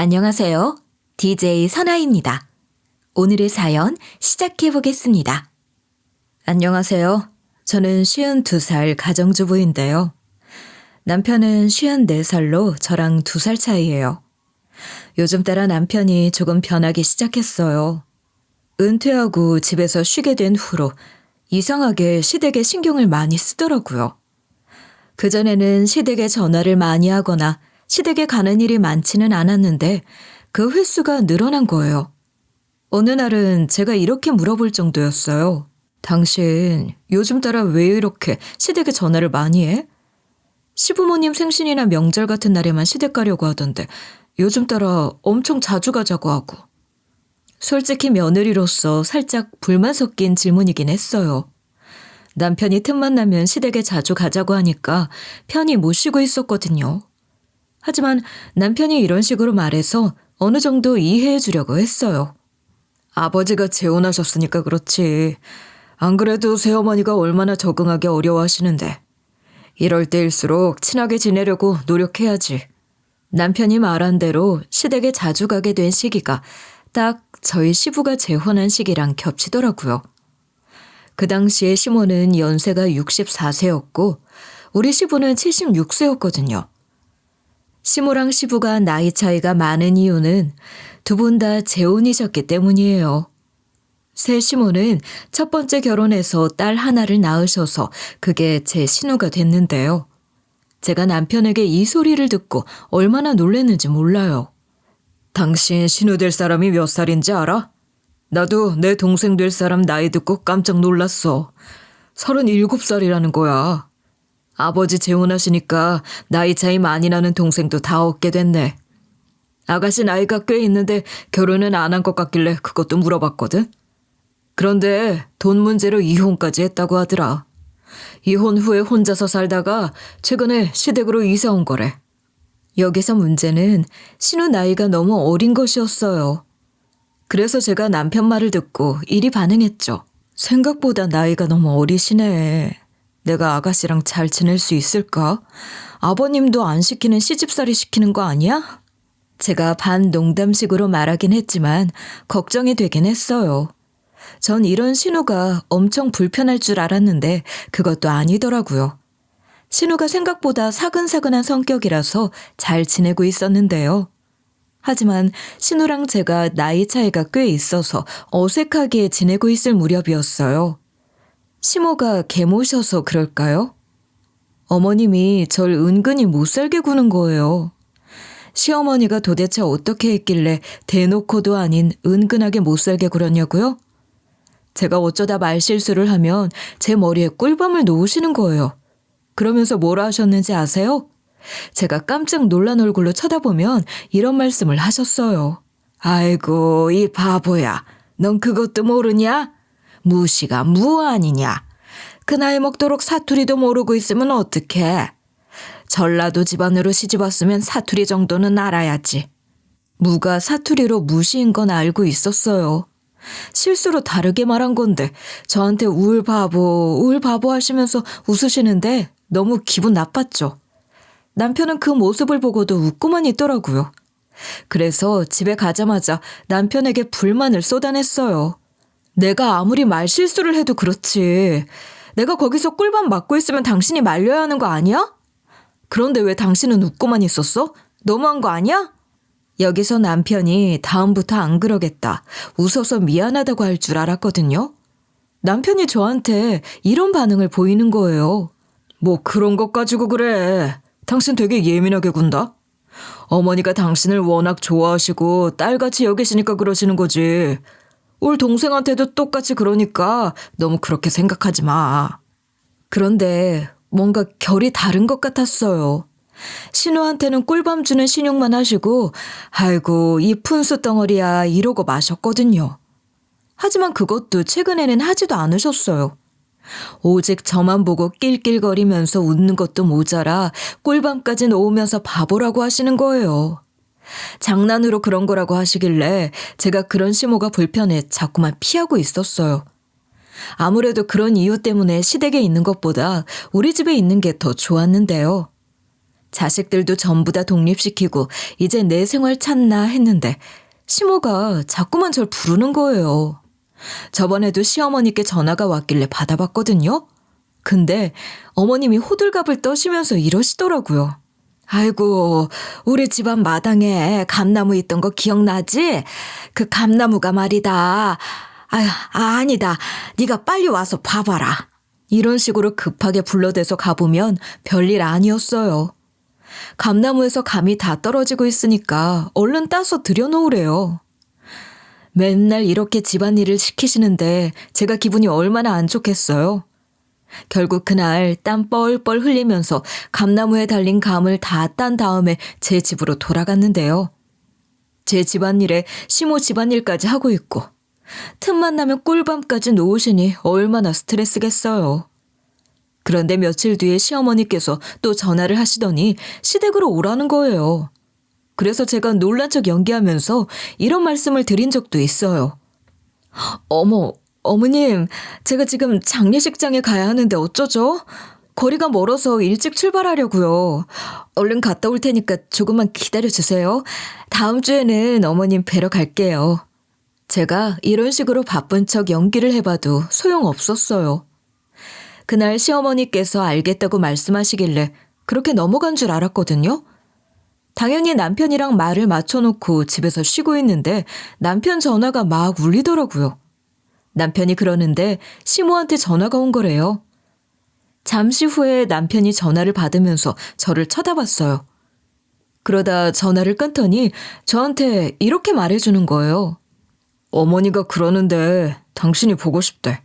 안녕하세요. DJ 선아입니다. 오늘의 사연 시작해 보겠습니다. 안녕하세요. 저는 52살 가정주부인데요. 남편은 54살로 저랑 2살 차이예요. 요즘 따라 남편이 조금 변하기 시작했어요. 은퇴하고 집에서 쉬게 된 후로 이상하게 시댁에 신경을 많이 쓰더라고요. 그전에는 시댁에 전화를 많이 하거나 시댁에 가는 일이 많지는 않았는데 그 횟수가 늘어난 거예요. 어느 날은 제가 이렇게 물어볼 정도였어요. 당신 요즘 따라 왜 이렇게 시댁에 전화를 많이 해? 시부모님 생신이나 명절 같은 날에만 시댁 가려고 하던데 요즘 따라 엄청 자주 가자고 하고. 솔직히 며느리로서 살짝 불만 섞인 질문이긴 했어요. 남편이 틈만 나면 시댁에 자주 가자고 하니까 편히 못 쉬고 있었거든요. 하지만 남편이 이런 식으로 말해서 어느 정도 이해해 주려고 했어요. 아버지가 재혼하셨으니까 그렇지. 안 그래도 새어머니가 얼마나 적응하기 어려워하시는데. 이럴 때일수록 친하게 지내려고 노력해야지. 남편이 말한 대로 시댁에 자주 가게 된 시기가 딱 저희 시부가 재혼한 시기랑 겹치더라고요. 그 당시에 시모는 연세가 64세였고 우리 시부는 76세였거든요. 시모랑 시부가 나이 차이가 많은 이유는 두 분 다 재혼이셨기 때문이에요. 새 시모는 첫 번째 결혼해서 딸 하나를 낳으셔서 그게 제 신우가 됐는데요. 제가 남편에게 이 소리를 듣고 얼마나 놀랐는지 몰라요. 당신 신우 될 사람이 몇 살인지 알아? 나도 내 동생 될 사람 나이 듣고 깜짝 놀랐어. 37살이라는 거야. 아버지 재혼하시니까 나이 차이 많이 나는 동생도 다 얻게 됐네. 아가씨 나이가 꽤 있는데 결혼은 안 한 것 같길래 그것도 물어봤거든. 그런데 돈 문제로 이혼까지 했다고 하더라. 이혼 후에 혼자서 살다가 최근에 시댁으로 이사 온 거래. 여기서 문제는 신우 나이가 너무 어린 것이었어요. 그래서 제가 남편 말을 듣고 이리 반응했죠. 생각보다 나이가 너무 어리시네. 내가 아가씨랑 잘 지낼 수 있을까? 아버님도 안 시키는 시집살이 시키는 거 아니야? 제가 반 농담식으로 말하긴 했지만 걱정이 되긴 했어요. 전 이런 신우가 엄청 불편할 줄 알았는데 그것도 아니더라고요. 신우가 생각보다 사근사근한 성격이라서 잘 지내고 있었는데요. 하지만 신우랑 제가 나이 차이가 꽤 있어서 어색하게 지내고 있을 무렵이었어요. 시모가 계모셔서 그럴까요? 어머님이 절 은근히 못살게 구는 거예요. 시어머니가 도대체 어떻게 했길래 대놓고도 아닌 은근하게 못살게 굴었냐고요? 제가 어쩌다 말실수를 하면 제 머리에 꿀밤을 놓으시는 거예요. 그러면서 뭐라 하셨는지 아세요? 제가 깜짝 놀란 얼굴로 쳐다보면 이런 말씀을 하셨어요. 아이고 이 바보야. 넌 그것도 모르냐? 무시가 무 아니냐. 그 나이 먹도록 사투리도 모르고 있으면 어떡해. 전라도 집안으로 시집 왔으면 사투리 정도는 알아야지. 무가 사투리로 무시인 건 알고 있었어요. 실수로 다르게 말한 건데 저한테 울 바보 하시면서 웃으시는데 너무 기분 나빴죠. 남편은 그 모습을 보고도 웃고만 있더라고요. 그래서 집에 가자마자 남편에게 불만을 쏟아냈어요. 내가 아무리 말실수를 해도 그렇지. 내가 거기서 꿀밤 맞고 있으면 당신이 말려야 하는 거 아니야? 그런데 왜 당신은 웃고만 있었어? 너무한 거 아니야? 여기서 남편이 다음부터 안 그러겠다. 웃어서 미안하다고 할 줄 알았거든요. 남편이 저한테 이런 반응을 보이는 거예요. 뭐 그런 것 가지고 그래. 당신 되게 예민하게 군다. 어머니가 당신을 워낙 좋아하시고 딸같이 여기시니까 그러시는 거지. 올 동생한테도 똑같이 그러니까 너무 그렇게 생각하지 마. 그런데 뭔가 결이 다른 것 같았어요. 신우한테는 꿀밤 주는 신용만 하시고 아이고 이 푼수 덩어리야 이러고 마셨거든요. 하지만 그것도 최근에는 하지도 않으셨어요. 오직 저만 보고 낄낄거리면서 웃는 것도 모자라 꿀밤까지 놓으면서 바보라고 하시는 거예요. 장난으로 그런 거라고 하시길래 제가 그런 시모가 불편해 자꾸만 피하고 있었어요. 아무래도 그런 이유 때문에 시댁에 있는 것보다 우리 집에 있는 게 더 좋았는데요. 자식들도 전부 다 독립시키고 이제 내 생활 찾나 했는데 시모가 자꾸만 절 부르는 거예요. 저번에도 시어머니께 전화가 왔길래 받아봤거든요. 근데 어머님이 호들갑을 떠시면서 이러시더라고요. 아이고, 우리 집안 마당에 감나무 있던 거 기억나지? 그 감나무가 말이다. 아니다. 네가 빨리 와서 봐봐라. 이런 식으로 급하게 불러대서 가보면 별일 아니었어요. 감나무에서 감이 다 떨어지고 있으니까 얼른 따서 들여놓으래요. 맨날 이렇게 집안일을 시키시는데 제가 기분이 얼마나 안 좋겠어요. 결국 그날 땀 뻘뻘 흘리면서 감나무에 달린 감을 다 딴 다음에 제 집으로 돌아갔는데요. 제 집안일에 시모 집안일까지 하고 있고 틈만 나면 꿀밤까지 놓으시니 얼마나 스트레스겠어요. 그런데 며칠 뒤에 시어머니께서 또 전화를 하시더니 시댁으로 오라는 거예요. 그래서 제가 놀란 척 연기하면서 이런 말씀을 드린 적도 있어요. 어머님, 제가 지금 장례식장에 가야 하는데 어쩌죠? 거리가 멀어서 일찍 출발하려고요. 얼른 갔다 올 테니까 조금만 기다려주세요. 다음 주에는 어머님 뵈러 갈게요. 제가 이런 식으로 바쁜 척 연기를 해봐도 소용없었어요. 그날 시어머니께서 알겠다고 말씀하시길래 그렇게 넘어간 줄 알았거든요. 당연히 남편이랑 말을 맞춰놓고 집에서 쉬고 있는데 남편 전화가 막 울리더라고요. 남편이 그러는데 시모한테 전화가 온 거래요. 잠시 후에 남편이 전화를 받으면서 저를 쳐다봤어요. 그러다 전화를 끊더니 저한테 이렇게 말해주는 거예요. 어머니가 그러는데 당신이 보고 싶대.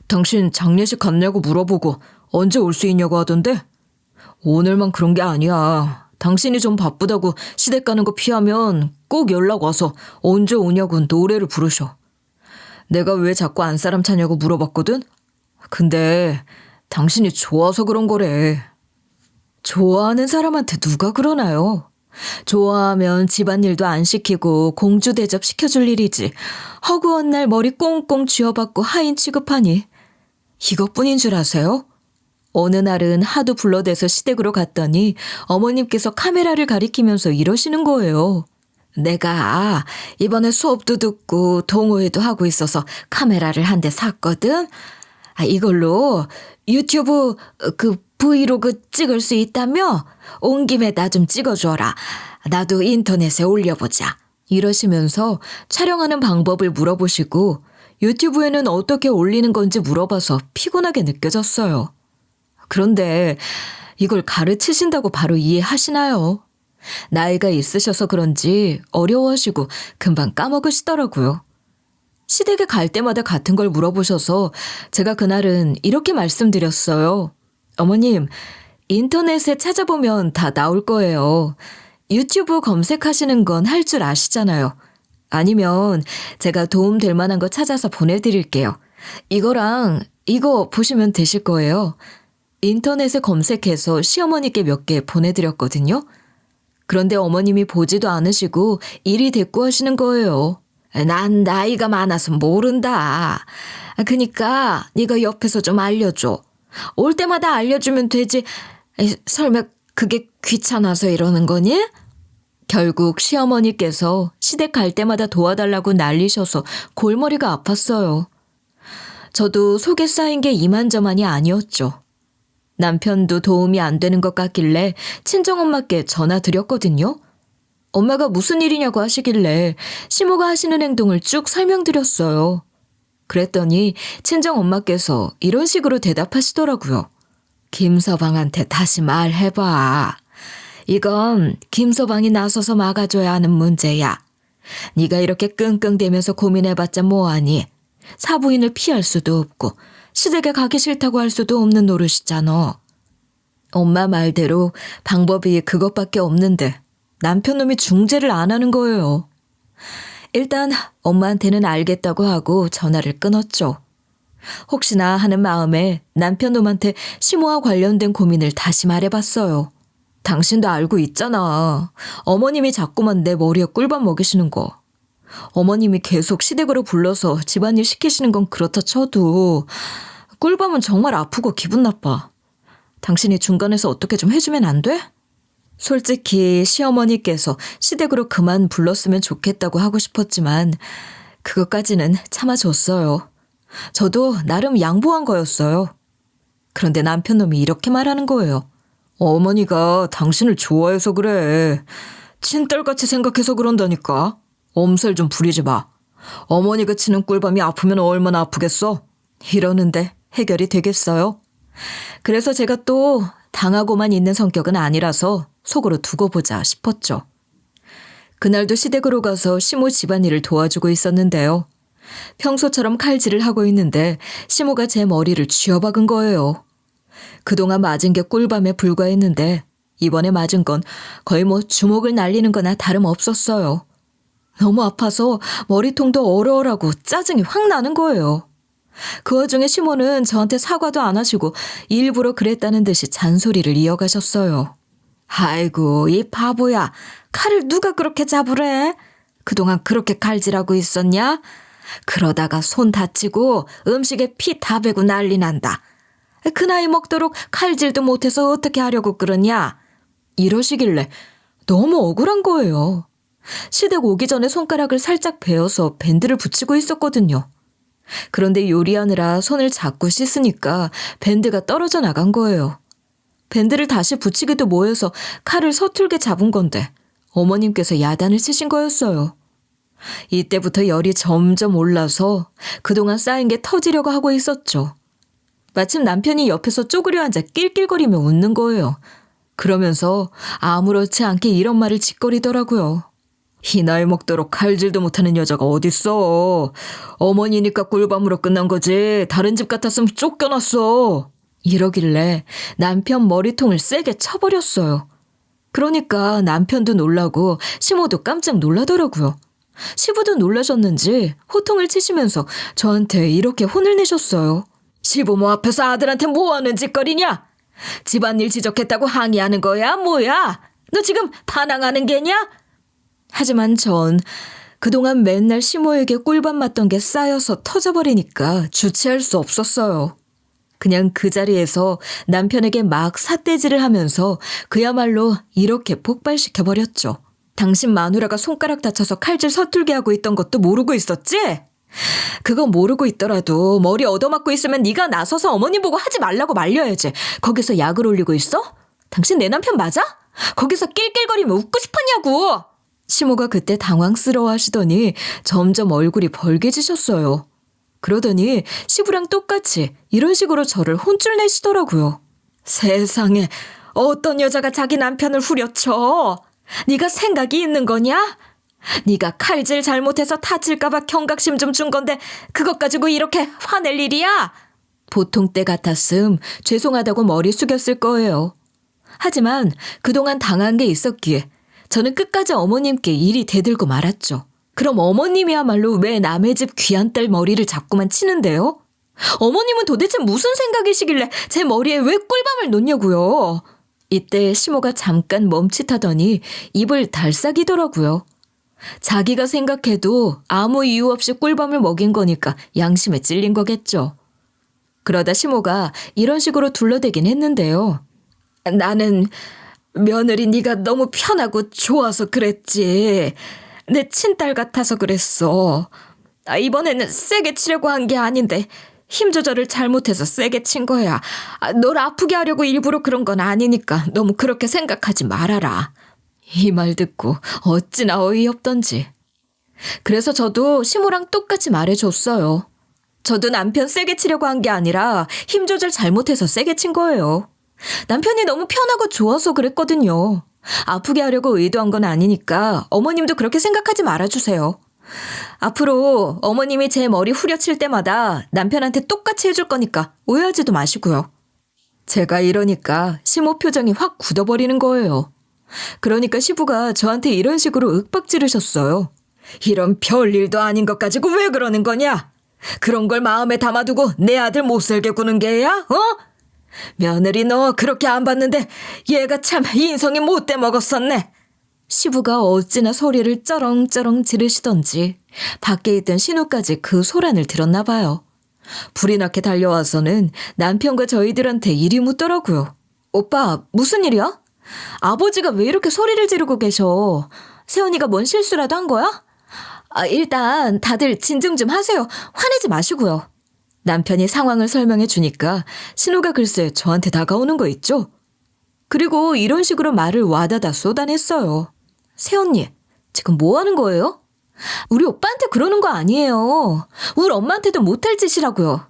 당신 장례식 갔냐고 물어보고 언제 올 수 있냐고 하던데? 오늘만 그런 게 아니야. 당신이 좀 바쁘다고 시댁 가는 거 피하면 꼭 연락 와서 언제 오냐고 노래를 부르셔. 내가 왜 자꾸 안 사람 차냐고 물어봤거든? 근데 당신이 좋아서 그런 거래. 좋아하는 사람한테 누가 그러나요? 좋아하면 집안일도 안 시키고 공주 대접 시켜줄 일이지. 허구한 날 머리 꽁꽁 쥐어박고 하인 취급하니. 이것뿐인 줄 아세요? 어느 날은 하도 불러대서 시댁으로 갔더니 어머님께서 카메라를 가리키면서 이러시는 거예요. 내가 이번에 수업도 듣고 동호회도 하고 있어서 카메라를 한 대 샀거든. 이걸로 유튜브 브이로그 찍을 수 있다며? 온 김에 나 좀 찍어줘라. 나도 인터넷에 올려보자. 이러시면서 촬영하는 방법을 물어보시고 유튜브에는 어떻게 올리는 건지 물어봐서 피곤하게 느껴졌어요. 그런데 이걸 가르치신다고 바로 이해하시나요? 나이가 있으셔서 그런지 어려워하시고 금방 까먹으시더라고요. 시댁에 갈 때마다 같은 걸 물어보셔서 제가 그날은 이렇게 말씀드렸어요. 어머님, 인터넷에 찾아보면 다 나올 거예요. 유튜브 검색하시는 건 할 줄 아시잖아요. 아니면 제가 도움될 만한 거 찾아서 보내드릴게요. 이거랑 이거 보시면 되실 거예요. 인터넷에 검색해서 시어머니께 몇 개 보내드렸거든요. 그런데 어머님이 보지도 않으시고 이리 대꾸하시는 거예요. 난 나이가 많아서 모른다. 그니까 네가 옆에서 좀 알려줘. 올 때마다 알려주면 되지. 설마 그게 귀찮아서 이러는 거니? 결국 시어머니께서 시댁 갈 때마다 도와달라고 난리셔서 골머리가 아팠어요. 저도 속에 쌓인 게 이만저만이 아니었죠. 남편도 도움이 안 되는 것 같길래 친정엄마께 전화 드렸거든요. 엄마가 무슨 일이냐고 하시길래 시모가 하시는 행동을 쭉 설명드렸어요. 그랬더니 친정엄마께서 이런 식으로 대답하시더라고요. 김서방한테 다시 말해봐. 이건 김서방이 나서서 막아줘야 하는 문제야. 네가 이렇게 끙끙대면서 고민해봤자 뭐하니. 사부인을 피할 수도 없고 시댁에 가기 싫다고 할 수도 없는 노릇이잖아. 엄마 말대로 방법이 그것밖에 없는데 남편놈이 중재를 안 하는 거예요. 일단 엄마한테는 알겠다고 하고 전화를 끊었죠. 혹시나 하는 마음에 남편놈한테 시모와 관련된 고민을 다시 말해봤어요. 당신도 알고 있잖아. 어머님이 자꾸만 내 머리에 꿀밤 먹이시는 거. 어머님이 계속 시댁으로 불러서 집안일 시키시는 건 그렇다 쳐도 꿀밤은 정말 아프고 기분 나빠. 당신이 중간에서 어떻게 좀 해주면 안 돼? 솔직히 시어머니께서 시댁으로 그만 불렀으면 좋겠다고 하고 싶었지만 그것까지는 참아줬어요. 저도 나름 양보한 거였어요. 그런데 남편 놈이 이렇게 말하는 거예요. 어머니가 당신을 좋아해서 그래. 친딸같이 생각해서 그런다니까. 엄살 좀 부리지 마. 어머니가 치는 꿀밤이 아프면 얼마나 아프겠어? 이러는데 해결이 되겠어요? 그래서 제가 또 당하고만 있는 성격은 아니라서 속으로 두고 보자 싶었죠. 그날도 시댁으로 가서 시모 집안일을 도와주고 있었는데요. 평소처럼 칼질을 하고 있는데 시모가 제 머리를 쥐어박은 거예요. 그동안 맞은 게 꿀밤에 불과했는데 이번에 맞은 건 거의 주먹을 날리는 거나 다름없었어요. 너무 아파서 머리통도 얼얼하고 짜증이 확 나는 거예요. 그 와중에 시모는 저한테 사과도 안 하시고 일부러 그랬다는 듯이 잔소리를 이어가셨어요. 아이고, 이 바보야. 칼을 누가 그렇게 잡으래? 그동안 그렇게 칼질하고 있었냐? 그러다가 손 다치고 음식에 피 다 배고 난리 난다. 그 나이 먹도록 칼질도 못해서 어떻게 하려고 그러냐? 이러시길래 너무 억울한 거예요. 시댁 오기 전에 손가락을 살짝 베어서 밴드를 붙이고 있었거든요. 그런데 요리하느라 손을 자꾸 씻으니까 밴드가 떨어져 나간 거예요. 밴드를 다시 붙이기도 뭐해서 칼을 서툴게 잡은 건데 어머님께서 야단을 치신 거였어요. 이때부터 열이 점점 올라서 그동안 쌓인 게 터지려고 하고 있었죠. 마침 남편이 옆에서 쪼그려 앉아 낄낄거리며 웃는 거예요. 그러면서 아무렇지 않게 이런 말을 짓거리더라고요. 이 나이 먹도록 칼질도 못하는 여자가 어딨어. 어머니니까 꿀밤으로 끝난 거지. 다른 집 같았으면 쫓겨났어. 이러길래 남편 머리통을 세게 쳐버렸어요. 그러니까 남편도 놀라고 시모도 깜짝 놀라더라고요. 시부도 놀라셨는지 호통을 치시면서 저한테 이렇게 혼을 내셨어요. 시부모 앞에서 아들한테 뭐하는 짓거리냐? 집안일 지적했다고 항의하는 거야? 뭐야? 너 지금 반항하는 게냐? 하지만 전 그동안 맨날 시모에게 꿀밤 맞던 게 쌓여서 터져버리니까 주체할 수 없었어요. 그냥 그 자리에서 남편에게 막 삿대질을 하면서 그야말로 이렇게 폭발시켜버렸죠. 당신 마누라가 손가락 다쳐서 칼질 서툴게 하고 있던 것도 모르고 있었지? 그거 모르고 있더라도 머리 얻어맞고 있으면 네가 나서서 어머님 보고 하지 말라고 말려야지. 거기서 약을 올리고 있어? 당신 내 남편 맞아? 거기서 낄낄거리며 웃고 싶었냐고. 시모가 그때 당황스러워 하시더니 점점 얼굴이 벌개지셨어요. 그러더니 시부랑 똑같이 이런 식으로 저를 혼쭐 내시더라고요. 세상에, 어떤 여자가 자기 남편을 후려쳐? 네가 생각이 있는 거냐? 네가 칼질 잘못해서 다칠까봐 경각심 좀 준 건데 그것 가지고 이렇게 화낼 일이야? 보통 때 같았음 죄송하다고 머리 숙였을 거예요. 하지만 그동안 당한 게 있었기에 저는 끝까지 어머님께 일이 대들고 말았죠. 그럼 어머님이야말로 왜 남의 집 귀한 딸 머리를 자꾸만 치는데요? 어머님은 도대체 무슨 생각이시길래 제 머리에 왜 꿀밤을 놓냐고요? 이때 시모가 잠깐 멈칫하더니 입을 달싹이더라고요. 자기가 생각해도 아무 이유 없이 꿀밤을 먹인 거니까 양심에 찔린 거겠죠. 그러다 시모가 이런 식으로 둘러대긴 했는데요. 나는 며느리 네가 너무 편하고 좋아서 그랬지. 내 친딸 같아서 그랬어. 이번에는 세게 치려고 한 게 아닌데 힘 조절을 잘못해서 세게 친 거야. 널 아프게 하려고 일부러 그런 건 아니니까 너무 그렇게 생각하지 말아라. 이 말 듣고 어찌나 어이없던지. 그래서 저도 시모랑 똑같이 말해줬어요. 저도 남편 세게 치려고 한 게 아니라 힘 조절 잘못해서 세게 친 거예요. 남편이 너무 편하고 좋아서 그랬거든요. 아프게 하려고 의도한 건 아니니까 어머님도 그렇게 생각하지 말아주세요. 앞으로 어머님이 제 머리 후려칠 때마다 남편한테 똑같이 해줄 거니까 오해하지도 마시고요. 제가 이러니까 시모 표정이 확 굳어버리는 거예요. 그러니까 시부가 저한테 이런 식으로 윽박 지르셨어요. 이런 별일도 아닌 것 가지고 왜 그러는 거냐? 그런 걸 마음에 담아두고 내 아들 못살게 구는 게야? 며느리 너 그렇게 안 봤는데 얘가 참 인성이 못돼 먹었었네. 시부가 어찌나 소리를 쩌렁쩌렁 지르시던지 밖에 있던 신우까지 그 소란을 들었나 봐요. 불이 나게 달려와서는 남편과 저희들한테 이리 묻더라고요. 오빠 무슨 일이야? 아버지가 왜 이렇게 소리를 지르고 계셔? 세연이가 뭔 실수라도 한 거야? 일단 다들 진정 좀 하세요. 화내지 마시고요. 남편이 상황을 설명해 주니까 신우가 글쎄 저한테 다가오는 거 있죠? 그리고 이런 식으로 말을 와다다 쏟아냈어요. 세연이, 지금 뭐 하는 거예요? 우리 오빠한테 그러는 거 아니에요. 우리 엄마한테도 못할 짓이라고요.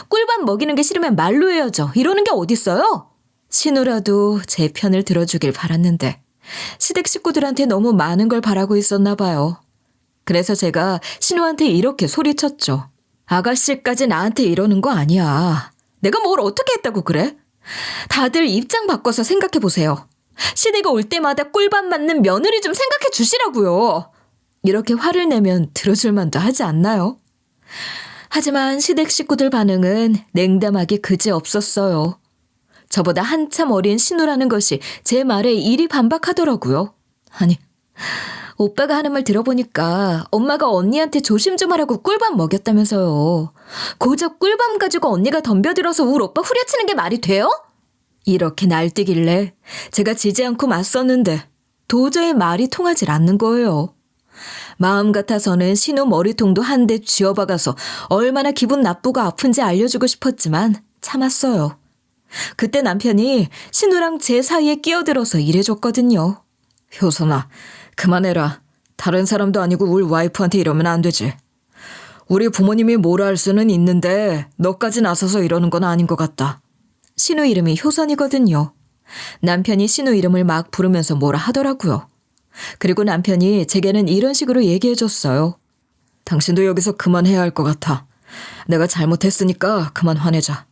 꿀밥 먹이는 게 싫으면 말로 헤어져. 이러는 게 어딨어요? 신우라도 제 편을 들어주길 바랐는데 시댁 식구들한테 너무 많은 걸 바라고 있었나 봐요. 그래서 제가 신우한테 이렇게 소리쳤죠. 아가씨까지 나한테 이러는 거 아니야. 내가 뭘 어떻게 했다고 그래? 다들 입장 바꿔서 생각해 보세요. 시댁가 올 때마다 꿀밥 맞는 며느리 좀 생각해 주시라고요. 이렇게 화를 내면 들어줄 만도 하지 않나요? 하지만 시댁 식구들 반응은 냉담하기 그지없었어요. 저보다 한참 어린 신우라는 것이 제 말에 이리 반박하더라고요. 아니, 오빠가 하는 말 들어보니까 엄마가 언니한테 조심 좀 하라고 꿀밤 먹였다면서요. 고작 꿀밤 가지고 언니가 덤벼들어서 우리 오빠 후려치는 게 말이 돼요? 이렇게 날뛰길래 제가 지지 않고 맞섰는데 도저히 말이 통하질 않는 거예요. 마음 같아서는 신우 머리통도 한 대 쥐어박아서 얼마나 기분 나쁘고 아픈지 알려주고 싶었지만 참았어요. 그때 남편이 신우랑 제 사이에 끼어들어서 이래줬거든요. 효선아, 그만해라. 다른 사람도 아니고 우리 와이프한테 이러면 안 되지. 우리 부모님이 뭐라 할 수는 있는데 너까지 나서서 이러는 건 아닌 것 같다. 신우 이름이 효선이거든요. 남편이 신우 이름을 막 부르면서 뭐라 하더라고요. 그리고 남편이 제게는 이런 식으로 얘기해줬어요. 당신도 여기서 그만해야 할 것 같아. 내가 잘못했으니까 그만 화내자.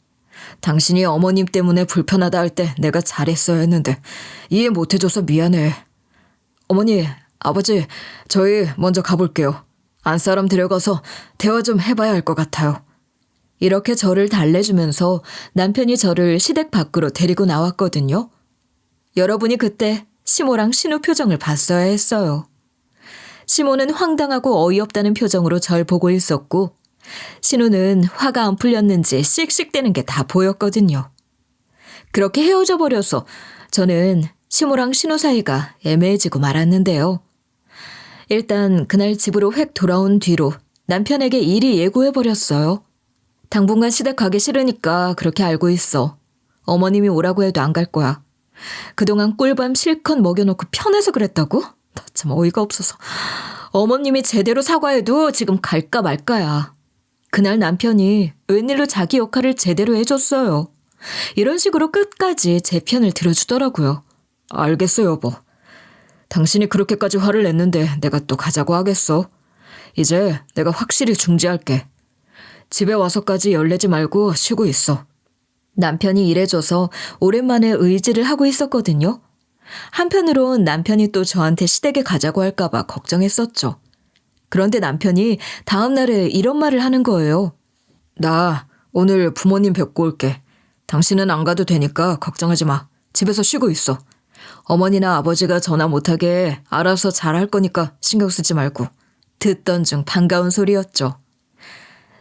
당신이 어머님 때문에 불편하다 할 때 내가 잘했어야 했는데 이해 못해줘서 미안해. 어머니, 아버지, 저희 먼저 가볼게요. 안사람 데려가서 대화 좀 해봐야 할 것 같아요. 이렇게 저를 달래주면서 남편이 저를 시댁 밖으로 데리고 나왔거든요. 여러분이 그때 시모랑 신우 표정을 봤어야 했어요. 시모는 황당하고 어이없다는 표정으로 절 보고 있었고 신우는 화가 안 풀렸는지 씩씩대는 게 다 보였거든요. 그렇게 헤어져 버려서 저는 시모랑 신우 사이가 애매해지고 말았는데요. 일단 그날 집으로 획 돌아온 뒤로 남편에게 일이 예고해버렸어요. 당분간 시댁 가기 싫으니까 그렇게 알고 있어. 어머님이 오라고 해도 안 갈 거야. 그동안 꿀밤 실컷 먹여놓고 편해서 그랬다고? 나 참 어이가 없어서. 어머님이 제대로 사과해도 지금 갈까 말까야. 그날 남편이 웬일로 자기 역할을 제대로 해줬어요. 이런 식으로 끝까지 제 편을 들어주더라고요. 알겠어, 여보. 당신이 그렇게까지 화를 냈는데 내가 또 가자고 하겠어. 이제 내가 확실히 중지할게. 집에 와서까지 열내지 말고 쉬고 있어. 남편이 일해줘서 오랜만에 의지를 하고 있었거든요. 한편으론 남편이 또 저한테 시댁에 가자고 할까봐 걱정했었죠. 그런데 남편이 다음 날에 이런 말을 하는 거예요. 나 오늘 부모님 뵙고 올게. 당신은 안 가도 되니까 걱정하지 마. 집에서 쉬고 있어. 어머니나 아버지가 전화 못하게 알아서 잘할 거니까 신경 쓰지 말고. 듣던 중 반가운 소리였죠.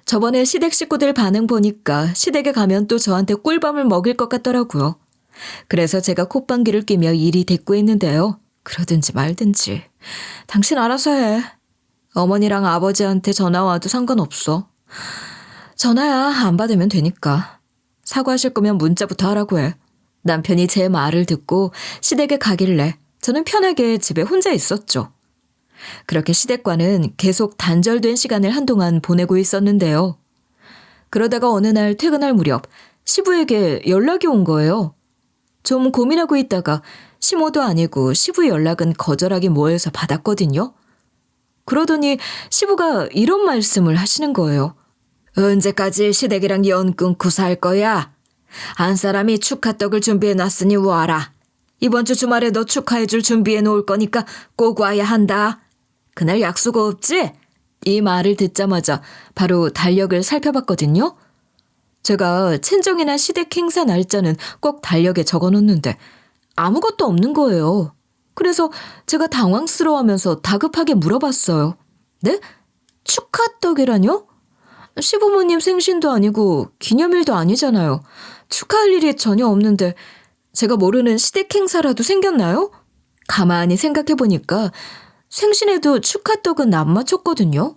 저번에 시댁 식구들 반응 보니까 시댁에 가면 또 저한테 꿀밤을 먹일 것 같더라고요. 그래서 제가 콧방귀를 뀌며 일이 대꾸했는데요. 그러든지 말든지. 당신 알아서 해. 어머니랑 아버지한테 전화 와도 상관없어. 전화야 안 받으면 되니까. 사과하실 거면 문자부터 하라고 해. 남편이 제 말을 듣고 시댁에 가길래 저는 편하게 집에 혼자 있었죠. 그렇게 시댁과는 계속 단절된 시간을 한동안 보내고 있었는데요. 그러다가 어느 날 퇴근할 무렵 시부에게 연락이 온 거예요. 좀 고민하고 있다가 시모도 아니고 시부 연락은 거절하기 뭐해서 받았거든요. 그러더니 시부가 이런 말씀을 하시는 거예요. 언제까지 시댁이랑 연 끊고 살 거야? 안 사람이 축하떡을 준비해놨으니 와라. 이번 주 주말에 너 축하해줄 준비해 놓을 거니까 꼭 와야 한다. 그날 약속 없지? 이 말을 듣자마자 바로 달력을 살펴봤거든요. 제가 친정이나 시댁 행사 날짜는 꼭 달력에 적어놓는데 아무것도 없는 거예요. 그래서 제가 당황스러워하면서 다급하게 물어봤어요. 네? 축하떡이라뇨? 시부모님 생신도 아니고 기념일도 아니잖아요. 축하할 일이 전혀 없는데 제가 모르는 시댁 행사라도 생겼나요? 가만히 생각해보니까 생신에도 축하떡은 안 맞췄거든요.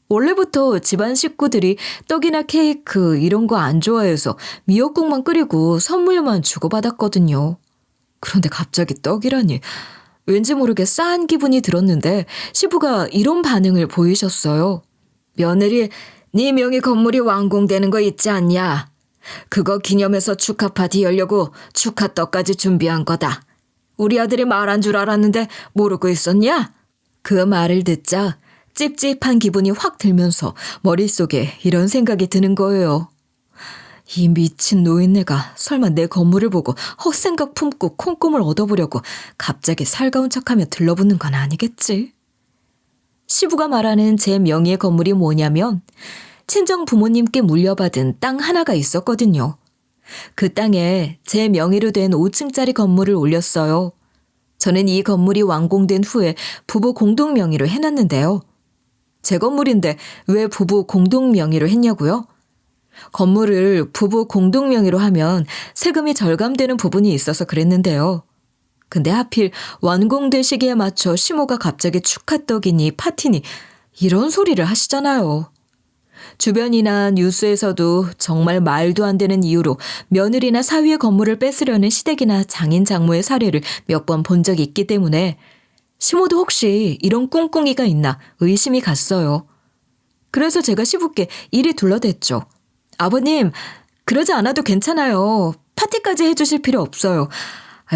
원래부터 집안 식구들이 떡이나 케이크 이런 거 안 좋아해서 미역국만 끓이고 선물만 주고받았거든요. 그런데 갑자기 떡이라니 왠지 모르게 싸한 기분이 들었는데 시부가 이런 반응을 보이셨어요. 며느리, 네 명의 건물이 완공되는 거 있지 않냐? 그거 기념해서 축하 파티 열려고 축하떡까지 준비한 거다. 우리 아들이 말한 줄 알았는데 모르고 있었냐? 그 말을 듣자 찝찝한 기분이 확 들면서 머릿속에 이런 생각이 드는 거예요. 이 미친 노인네가 설마 내 건물을 보고 헛생각 품고 콩꿈을 얻어보려고 갑자기 살가운 척하며 들러붙는 건 아니겠지? 시부가 말하는 제 명의의 건물이 뭐냐면 친정 부모님께 물려받은 땅 하나가 있었거든요. 그 땅에 제 명의로 된 5층짜리 건물을 올렸어요. 저는 이 건물이 완공된 후에 부부 공동 명의로 해놨는데요. 제 건물인데 왜 부부 공동 명의로 했냐고요? 건물을 부부 공동 명의로 하면 세금이 절감되는 부분이 있어서 그랬는데요. 근데 하필 완공될 시기에 맞춰 시모가 갑자기 축하떡이니 파티니 이런 소리를 하시잖아요. 주변이나 뉴스에서도 정말 말도 안 되는 이유로 며느리나 사위의 건물을 뺏으려는 시댁이나 장인 장모의 사례를 몇 번 본 적이 있기 때문에 시모도 혹시 이런 꿍꿍이가 있나 의심이 갔어요. 그래서 제가 시부께 이리 둘러댔죠. 아버님, 그러지 않아도 괜찮아요. 파티까지 해주실 필요 없어요.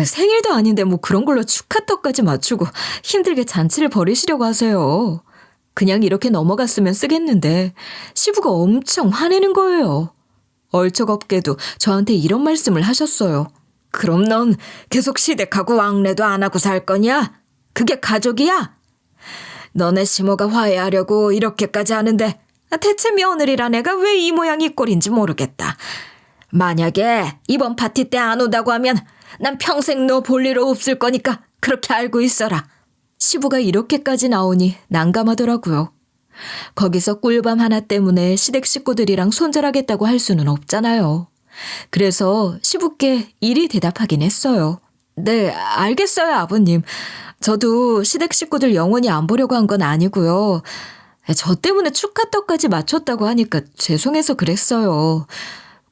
생일도 아닌데 뭐 그런 걸로 축하떡까지 맞추고 힘들게 잔치를 벌이시려고 하세요. 그냥 이렇게 넘어갔으면 쓰겠는데 시부가 엄청 화내는 거예요. 얼척없게도 저한테 이런 말씀을 하셨어요. 그럼 넌 계속 시댁하고 왕래도 안 하고 살 거냐? 그게 가족이야? 너네 시모가 화해하려고 이렇게까지 하는데 대체 며느리란 애가 왜 이 모양 이 꼴인지 모르겠다. 만약에 이번 파티 때 안 온다고 하면 난 평생 너 볼 일 없을 거니까 그렇게 알고 있어라. 시부가 이렇게까지 나오니 난감하더라고요. 거기서 꿀밤 하나 때문에 시댁 식구들이랑 손절하겠다고 할 수는 없잖아요. 그래서 시부께 이리 대답하긴 했어요. 네, 알겠어요, 아버님. 저도 시댁 식구들 영원히 안 보려고 한 건 아니고요. 저 때문에 축하떡까지 맞췄다고 하니까 죄송해서 그랬어요.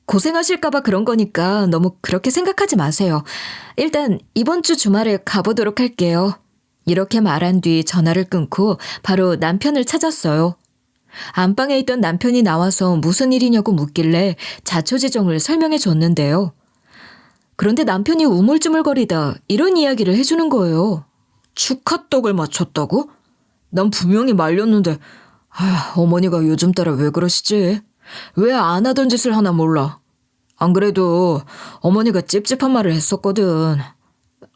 고생하실까봐 그런 거니까 너무 그렇게 생각하지 마세요. 일단 이번 주 주말에 가보도록 할게요. 이렇게 말한 뒤 전화를 끊고 바로 남편을 찾았어요. 안방에 있던 남편이 나와서 무슨 일이냐고 묻길래 자초지종을 설명해 줬는데요. 그런데 남편이 우물쭈물거리다 이런 이야기를 해주는 거예요. 축하떡을 맞췄다고? 난 분명히 말렸는데 어머니가 요즘 따라 왜 그러시지? 왜 안 하던 짓을 하나 몰라. 안 그래도 어머니가 찝찝한 말을 했었거든.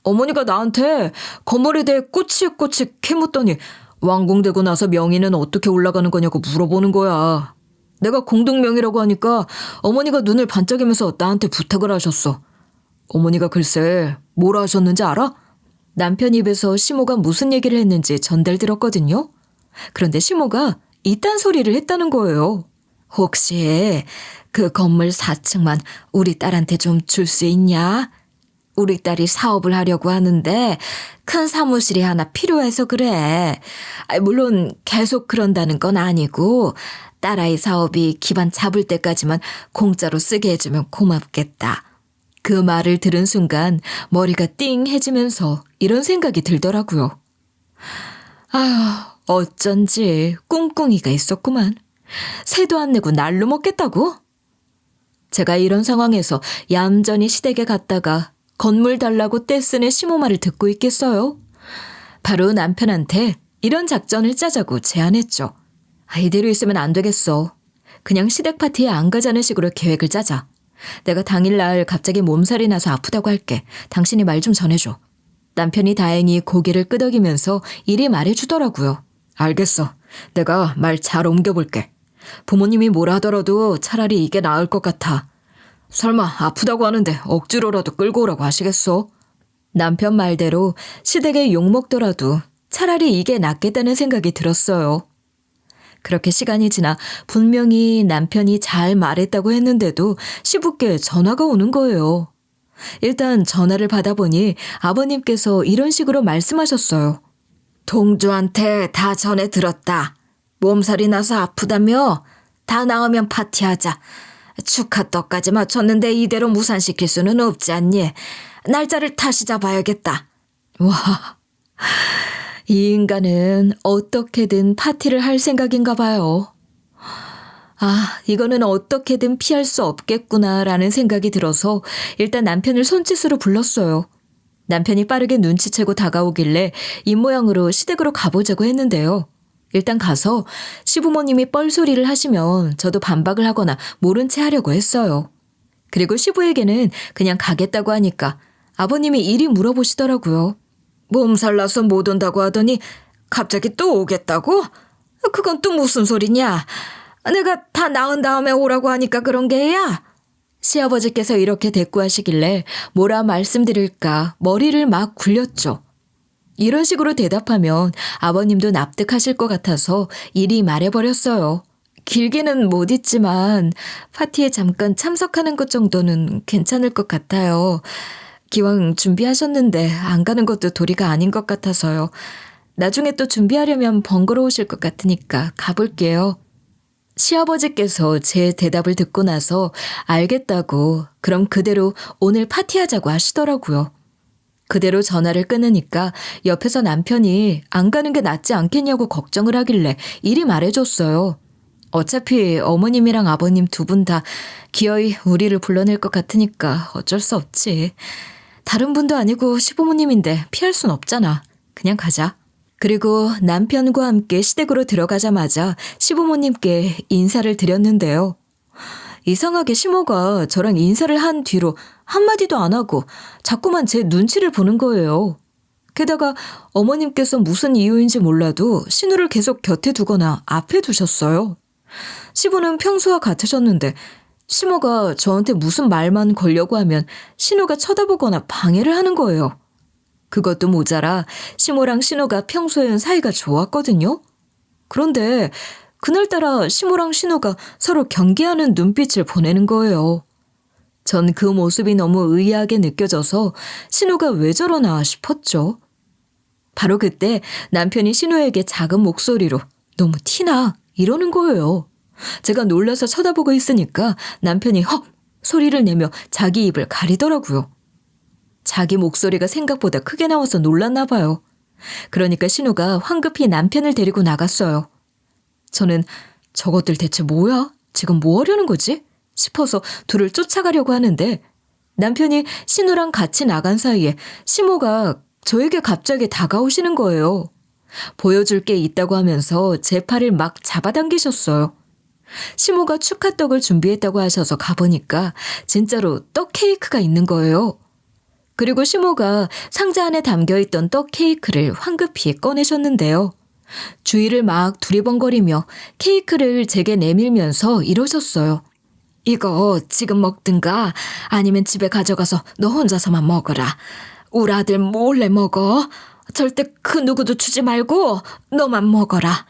어머니가 나한테 건물에 대해 꼬치꼬치 캐묻더니 완공되고 나서 명의는 어떻게 올라가는 거냐고 물어보는 거야. 내가 공동명의라고 하니까 어머니가 눈을 반짝이면서 나한테 부탁을 하셨어. 어머니가 글쎄 뭐라 하셨는지 알아? 남편 입에서 시모가 무슨 얘기를 했는지 전달들었거든요. 그런데 시모가 이딴 소리를 했다는 거예요. 혹시 그 건물 4층만 우리 딸한테 좀 줄 수 있냐? 우리 딸이 사업을 하려고 하는데 큰 사무실이 하나 필요해서 그래. 물론 계속 그런다는 건 아니고 딸아이 사업이 기반 잡을 때까지만 공짜로 쓰게 해주면 고맙겠다. 그 말을 들은 순간 머리가 띵해지면서 이런 생각이 들더라고요. 어쩐지 꿍꿍이가 있었구만. 새도 안 내고 날로 먹겠다고? 제가 이런 상황에서 얌전히 시댁에 갔다가 건물 달라고 떼쓰는 시모 말을 듣고 있겠어요? 바로 남편한테 이런 작전을 짜자고 제안했죠. 이대로 있으면 안 되겠어. 그냥 시댁 파티에 안 가자는 식으로 계획을 짜자. 내가 당일날 갑자기 몸살이 나서 아프다고 할게. 당신이 말 좀 전해줘. 남편이 다행히 고개를 끄덕이면서 이리 말해주더라고요. 알겠어. 내가 말 잘 옮겨볼게. 부모님이 뭐라 하더라도 차라리 이게 나을 것 같아. 설마 아프다고 하는데 억지로라도 끌고 오라고 하시겠어? 남편 말대로 시댁에 욕먹더라도 차라리 이게 낫겠다는 생각이 들었어요. 그렇게 시간이 지나 분명히 남편이 잘 말했다고 했는데도 시부께 전화가 오는 거예요. 일단 전화를 받아보니 아버님께서 이런 식으로 말씀하셨어요. 동주한테 다 전해 들었다. 몸살이 나서 아프다며? 다 나으면 파티하자. 축하떡까지 맞췄는데 이대로 무산시킬 수는 없지 않니? 날짜를 다시 잡아야겠다. 와, 이 인간은 어떻게든 파티를 할 생각인가 봐요. 아, 이거는 어떻게든 피할 수 없겠구나라는 생각이 들어서 일단 남편을 손짓으로 불렀어요. 남편이 빠르게 눈치채고 다가오길래 입모양으로 시댁으로 가보자고 했는데요. 일단 가서 시부모님이 뻘소리를 하시면 저도 반박을 하거나 모른 채 하려고 했어요. 그리고 시부에게는 그냥 가겠다고 하니까 아버님이 이리 물어보시더라고요. 몸살 나서 못 온다고 하더니 갑자기 또 오겠다고? 그건 또 무슨 소리냐? 내가 다 나은 다음에 오라고 하니까 그런 게야? 시아버지께서 이렇게 대꾸하시길래 뭐라 말씀드릴까 머리를 막 굴렸죠. 이런 식으로 대답하면 아버님도 납득하실 것 같아서 이리 말해버렸어요. 길게는 못 있지만 파티에 잠깐 참석하는 것 정도는 괜찮을 것 같아요. 기왕 준비하셨는데 안 가는 것도 도리가 아닌 것 같아서요. 나중에 또 준비하려면 번거로우실 것 같으니까 가볼게요. 시아버지께서 제 대답을 듣고 나서 알겠다고 그럼 그대로 오늘 파티하자고 하시더라고요. 그대로 전화를 끊으니까 옆에서 남편이 안 가는 게 낫지 않겠냐고 걱정을 하길래 이리 말해줬어요. 어차피 어머님이랑 아버님 두 분 다 기어이 우리를 불러낼 것 같으니까 어쩔 수 없지. 다른 분도 아니고 시부모님인데 피할 순 없잖아. 그냥 가자. 그리고 남편과 함께 시댁으로 들어가자마자 시부모님께 인사를 드렸는데요. 이상하게 시모가 저랑 인사를 한 뒤로 한마디도 안 하고 자꾸만 제 눈치를 보는 거예요. 게다가 어머님께서 무슨 이유인지 몰라도 신우를 계속 곁에 두거나 앞에 두셨어요. 시부는 평소와 같으셨는데 시모가 저한테 무슨 말만 걸려고 하면 신우가 쳐다보거나 방해를 하는 거예요. 그것도 모자라 시모랑 신우가 평소엔 사이가 좋았거든요. 그런데 그날따라 시모랑 신우가 서로 경계하는 눈빛을 보내는 거예요. 전 그 모습이 너무 의아하게 느껴져서 신우가 왜 저러나 싶었죠. 바로 그때 남편이 신우에게 작은 목소리로 너무 티나 이러는 거예요. 제가 놀라서 쳐다보고 있으니까 남편이 헉 소리를 내며 자기 입을 가리더라고요. 자기 목소리가 생각보다 크게 나와서 놀랐나 봐요. 그러니까 신우가 황급히 남편을 데리고 나갔어요. 저는 저것들 대체 뭐야? 지금 뭐 하려는 거지? 싶어서 둘을 쫓아가려고 하는데 남편이 신우랑 같이 나간 사이에 시모가 저에게 갑자기 다가오시는 거예요. 보여줄 게 있다고 하면서 제 팔을 막 잡아당기셨어요. 시모가 축하떡을 준비했다고 하셔서 가보니까 진짜로 떡 케이크가 있는 거예요. 그리고 시모가 상자 안에 담겨있던 떡 케이크를 황급히 꺼내셨는데요. 주위를 막 두리번거리며 케이크를 제게 내밀면서 이러셨어요. 이거 지금 먹든가 아니면 집에 가져가서 너 혼자서만 먹어라. 우리 아들 몰래 먹어. 절대 그 누구도 주지 말고 너만 먹어라.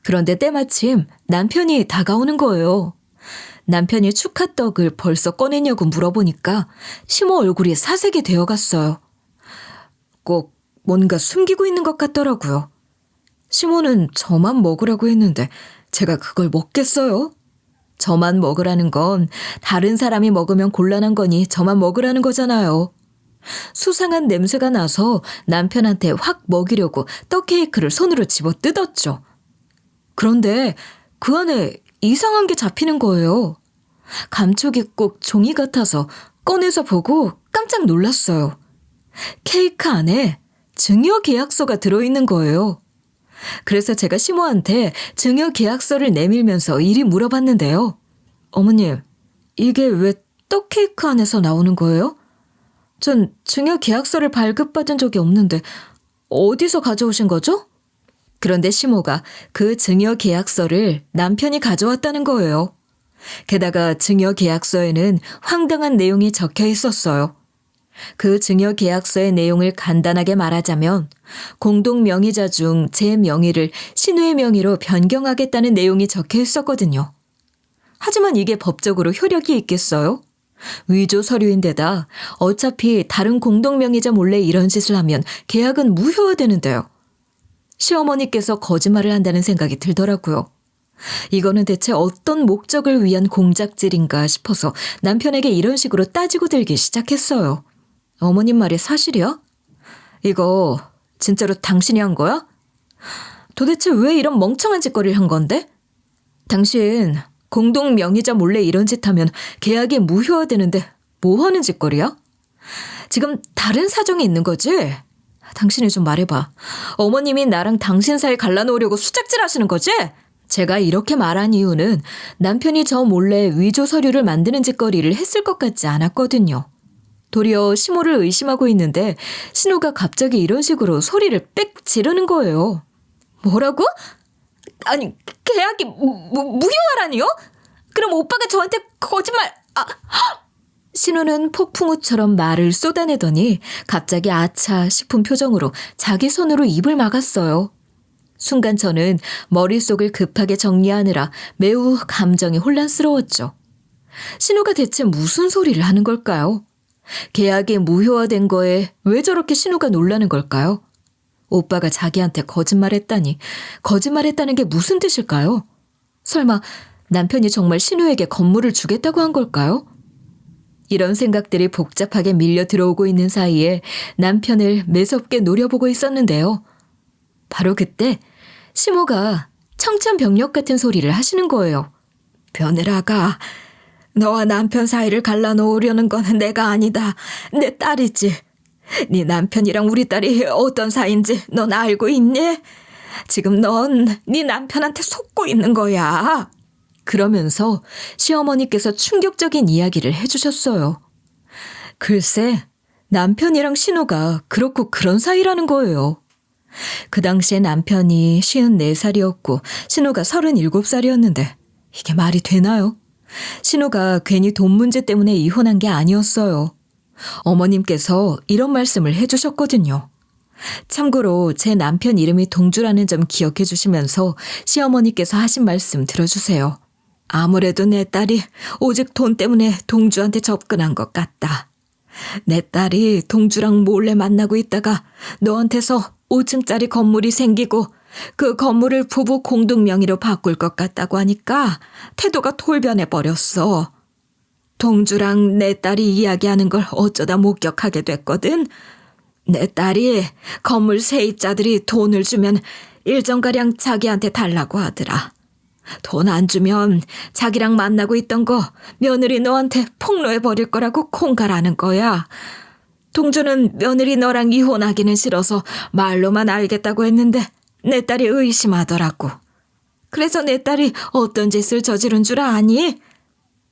그런데 때마침 남편이 다가오는 거예요. 남편이 축하떡을 벌써 꺼냈냐고 물어보니까 시모 얼굴이 사색이 되어갔어요. 꼭 뭔가 숨기고 있는 것 같더라고요. 시모는 저만 먹으라고 했는데 제가 그걸 먹겠어요? 저만 먹으라는 건 다른 사람이 먹으면 곤란한 거니 저만 먹으라는 거잖아요. 수상한 냄새가 나서 남편한테 확 먹이려고 떡 케이크를 손으로 집어 뜯었죠. 그런데 그 안에 이상한 게 잡히는 거예요. 감촉이 꼭 종이 같아서 꺼내서 보고 깜짝 놀랐어요. 케이크 안에 증여 계약서가 들어있는 거예요. 그래서 제가 시모한테 증여 계약서를 내밀면서 이리 물어봤는데요. 어머님, 이게 왜 떡 케이크 안에서 나오는 거예요? 전 증여 계약서를 발급받은 적이 없는데 어디서 가져오신 거죠? 그런데 시모가 그 증여 계약서를 남편이 가져왔다는 거예요. 게다가 증여 계약서에는 황당한 내용이 적혀 있었어요. 그 증여 계약서의 내용을 간단하게 말하자면 공동 명의자 중 제 명의를 신우의 명의로 변경하겠다는 내용이 적혀 있었거든요. 하지만 이게 법적으로 효력이 있겠어요? 위조 서류인데다 어차피 다른 공동명의자 몰래 이런 짓을 하면 계약은 무효화되는데요. 시어머니께서 거짓말을 한다는 생각이 들더라고요. 이거는 대체 어떤 목적을 위한 공작질인가 싶어서 남편에게 이런 식으로 따지고 들기 시작했어요. 어머님 말이 사실이야? 이거 진짜로 당신이 한 거야? 도대체 왜 이런 멍청한 짓거리를 한 건데? 당신 공동 명의자 몰래 이런 짓 하면 계약이 무효화되는데 뭐 하는 짓거리야? 지금 다른 사정이 있는 거지? 당신이 좀 말해봐. 어머님이 나랑 당신 사이 갈라놓으려고 수작질 하시는 거지? 제가 이렇게 말한 이유는 남편이 저 몰래 위조 서류를 만드는 짓거리를 했을 것 같지 않았거든요. 도리어 시모를 의심하고 있는데 신우가 갑자기 이런 식으로 소리를 빽 지르는 거예요. 뭐라고? 아니, 계약이 무효화라니요? 그럼 오빠가 저한테 거짓말... 신우는 폭풍우처럼 말을 쏟아내더니 갑자기 아차 싶은 표정으로 자기 손으로 입을 막았어요. 순간 저는 머릿속을 급하게 정리하느라 매우 감정이 혼란스러웠죠. 신우가 대체 무슨 소리를 하는 걸까요? 계약이 무효화된 거에 왜 저렇게 신우가 놀라는 걸까요? 오빠가 자기한테 거짓말했다니, 거짓말했다는 게 무슨 뜻일까요? 설마 남편이 정말 신우에게 건물을 주겠다고 한 걸까요? 이런 생각들이 복잡하게 밀려 들어오고 있는 사이에 남편을 매섭게 노려보고 있었는데요. 바로 그때 시모가 청천벽력 같은 소리를 하시는 거예요. 며느라가, 너와 남편 사이를 갈라놓으려는 건 내가 아니다. 내 딸이지. 네 남편이랑 우리 딸이 어떤 사이인지 넌 알고 있니? 지금 넌 네 남편한테 속고 있는 거야. 그러면서 시어머니께서 충격적인 이야기를 해주셨어요. 글쎄, 남편이랑 신우가 그렇고 그런 사이라는 거예요. 그 당시에 남편이 54살이었고 신우가 37살이었는데 이게 말이 되나요? 신우가 괜히 돈 문제 때문에 이혼한 게 아니었어요. 어머님께서 이런 말씀을 해주셨거든요. 참고로 제 남편 이름이 동주라는 점 기억해 주시면서 시어머니께서 하신 말씀 들어주세요. 아무래도 내 딸이 오직 돈 때문에 동주한테 접근한 것 같다. 내 딸이 동주랑 몰래 만나고 있다가 너한테서 5층짜리 건물이 생기고 그 건물을 부부 공동 명의로 바꿀 것 같다고 하니까 태도가 돌변해버렸어. 동주랑 내 딸이 이야기하는 걸 어쩌다 목격하게 됐거든. 내 딸이 건물 세입자들이 돈을 주면 일정가량 자기한테 달라고 하더라. 돈 안 주면 자기랑 만나고 있던 거 며느리 너한테 폭로해버릴 거라고 콩갈하는 거야. 동주는 며느리 너랑 이혼하기는 싫어서 말로만 알겠다고 했는데 내 딸이 의심하더라고. 그래서 내 딸이 어떤 짓을 저지른 줄 아니?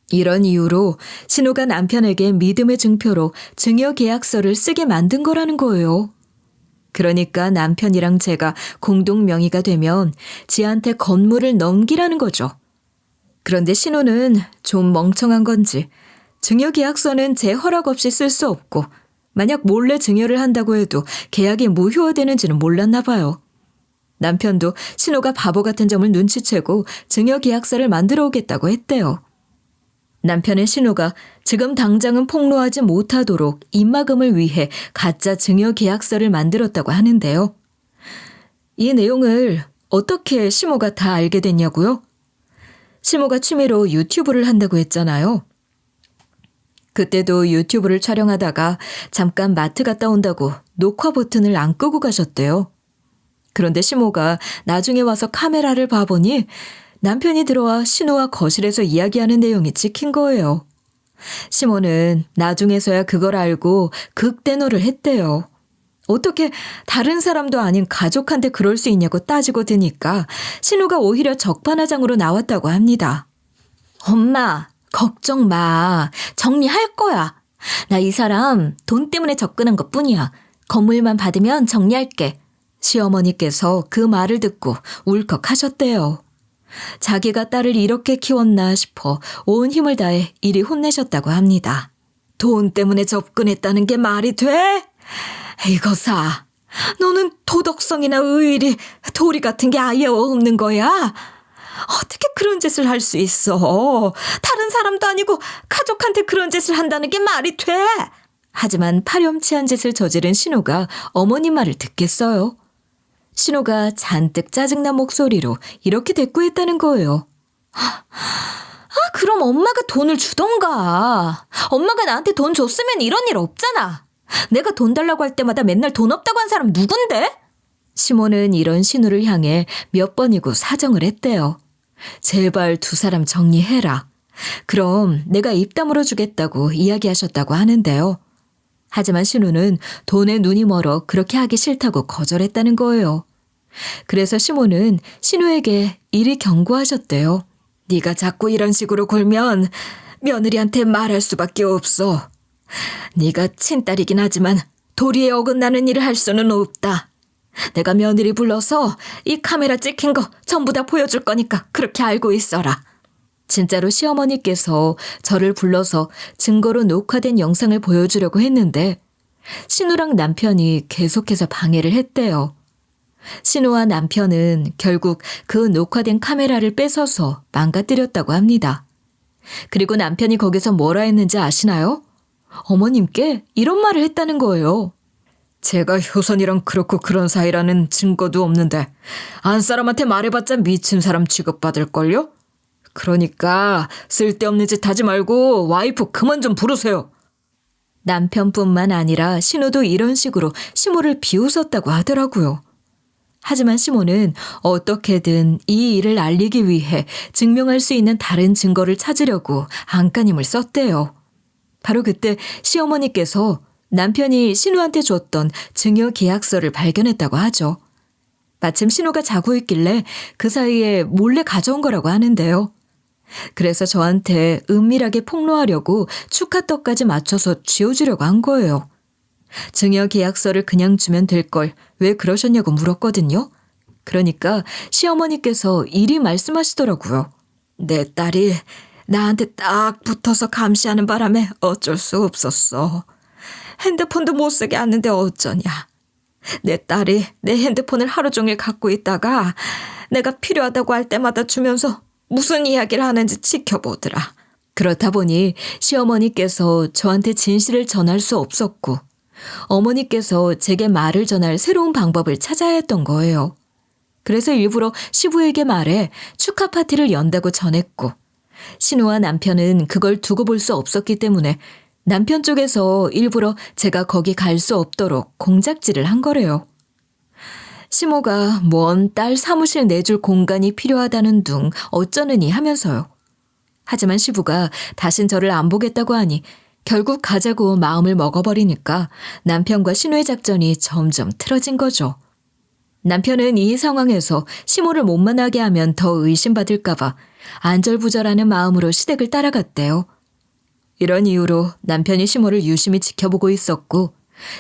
이런 이유로 신우가 남편에게 믿음의 증표로 증여계약서를 쓰게 만든 거라는 거예요. 그러니까 남편이랑 제가 공동 명의가 되면 지한테 건물을 넘기라는 거죠. 그런데 신우는 좀 멍청한 건지 증여계약서는 제 허락 없이 쓸 수 없고 만약 몰래 증여를 한다고 해도 계약이 무효화되는지는 몰랐나 봐요. 남편도 신우가 바보 같은 점을 눈치채고 증여계약서를 만들어 오겠다고 했대요. 남편의 신우가 지금 당장은 폭로하지 못하도록 입막음을 위해 가짜 증여계약서를 만들었다고 하는데요. 이 내용을 어떻게 시모가 다 알게 됐냐고요? 시모가 취미로 유튜브를 한다고 했잖아요. 그때도 유튜브를 촬영하다가 잠깐 마트 갔다 온다고 녹화 버튼을 안 끄고 가셨대요. 그런데 시모가 나중에 와서 카메라를 봐보니 남편이 들어와 신우와 거실에서 이야기하는 내용이 찍힌 거예요. 시모는 나중에서야 그걸 알고 극대노를 했대요. 어떻게 다른 사람도 아닌 가족한테 그럴 수 있냐고 따지고 드니까 신우가 오히려 적반하장으로 나왔다고 합니다. 엄마, 걱정 마. 정리할 거야. 나 이 사람 돈 때문에 접근한 것뿐이야. 건물만 받으면 정리할게. 시어머니께서 그 말을 듣고 울컥하셨대요. 자기가 딸을 이렇게 키웠나 싶어 온 힘을 다해 이리 혼내셨다고 합니다. 돈 때문에 접근했다는 게 말이 돼? 이거사, 너는 도덕성이나 의리, 도리 같은 게 아예 없는 거야? 어떻게 그런 짓을 할 수 있어? 다른 사람도 아니고 가족한테 그런 짓을 한다는 게 말이 돼? 하지만 파렴치한 짓을 저지른 신우가 어머니 말을 듣겠어요. 신우가 잔뜩 짜증난 목소리로 이렇게 대꾸했다는 거예요. 그럼 엄마가 돈을 주던가. 엄마가 나한테 돈 줬으면 이런 일 없잖아. 내가 돈 달라고 할 때마다 맨날 돈 없다고 한 사람 누군데? 시모는 이런 신우를 향해 몇 번이고 사정을 했대요. 제발 두 사람 정리해라. 그럼 내가 입 다물어 주겠다고 이야기하셨다고 하는데요. 하지만 신우는 돈에 눈이 멀어 그렇게 하기 싫다고 거절했다는 거예요. 그래서 시모는 신우에게 이리 경고하셨대요. 네가 자꾸 이런 식으로 굴면 며느리한테 말할 수밖에 없어. 네가 친딸이긴 하지만 도리에 어긋나는 일을 할 수는 없다. 내가 며느리 불러서 이 카메라 찍힌 거 전부 다 보여줄 거니까 그렇게 알고 있어라. 진짜로 시어머니께서 저를 불러서 증거로 녹화된 영상을 보여주려고 했는데 신우랑 남편이 계속해서 방해를 했대요. 신우와 남편은 결국 그 녹화된 카메라를 뺏어서 망가뜨렸다고 합니다. 그리고 남편이 거기서 뭐라 했는지 아시나요? 어머님께 이런 말을 했다는 거예요. 제가 효선이랑 그렇고 그런 사이라는 증거도 없는데 안 사람한테 말해봤자 미친 사람 취급받을걸요? 그러니까 쓸데없는 짓 하지 말고 와이프 그만 좀 부르세요. 남편뿐만 아니라 신우도 이런 식으로 시모를 비웃었다고 하더라고요. 하지만 시모는 어떻게든 이 일을 알리기 위해 증명할 수 있는 다른 증거를 찾으려고 안간힘을 썼대요. 바로 그때 시어머니께서 남편이 신우한테 줬던 증여 계약서를 발견했다고 하죠. 마침 신우가 자고 있길래 그 사이에 몰래 가져온 거라고 하는데요. 그래서 저한테 은밀하게 폭로하려고 축하떡까지 맞춰서 쥐어주려고 한 거예요. 증여 계약서를 그냥 주면 될 걸 왜 그러셨냐고 물었거든요. 그러니까 시어머니께서 이리 말씀하시더라고요. 내 딸이 나한테 딱 붙어서 감시하는 바람에 어쩔 수 없었어. 핸드폰도 못 쓰게 하는데 어쩌냐. 내 딸이 내 핸드폰을 하루 종일 갖고 있다가 내가 필요하다고 할 때마다 주면서 무슨 이야기를 하는지 지켜보더라. 그렇다 보니 시어머니께서 저한테 진실을 전할 수 없었고 어머니께서 제게 말을 전할 새로운 방법을 찾아야 했던 거예요. 그래서 일부러 시부에게 말해 축하 파티를 연다고 전했고 신우와 남편은 그걸 두고 볼 수 없었기 때문에 남편 쪽에서 일부러 제가 거기 갈 수 없도록 공작질을 한 거래요. 시모가 먼 딸 사무실 내줄 공간이 필요하다는 둥 어쩌느니 하면서요. 하지만 시부가 다신 저를 안 보겠다고 하니 결국 가자고 마음을 먹어버리니까 남편과 신우의 작전이 점점 틀어진 거죠. 남편은 이 상황에서 시모를 못 만나게 하면 더 의심받을까봐 안절부절하는 마음으로 시댁을 따라갔대요. 이런 이유로 남편이 시모를 유심히 지켜보고 있었고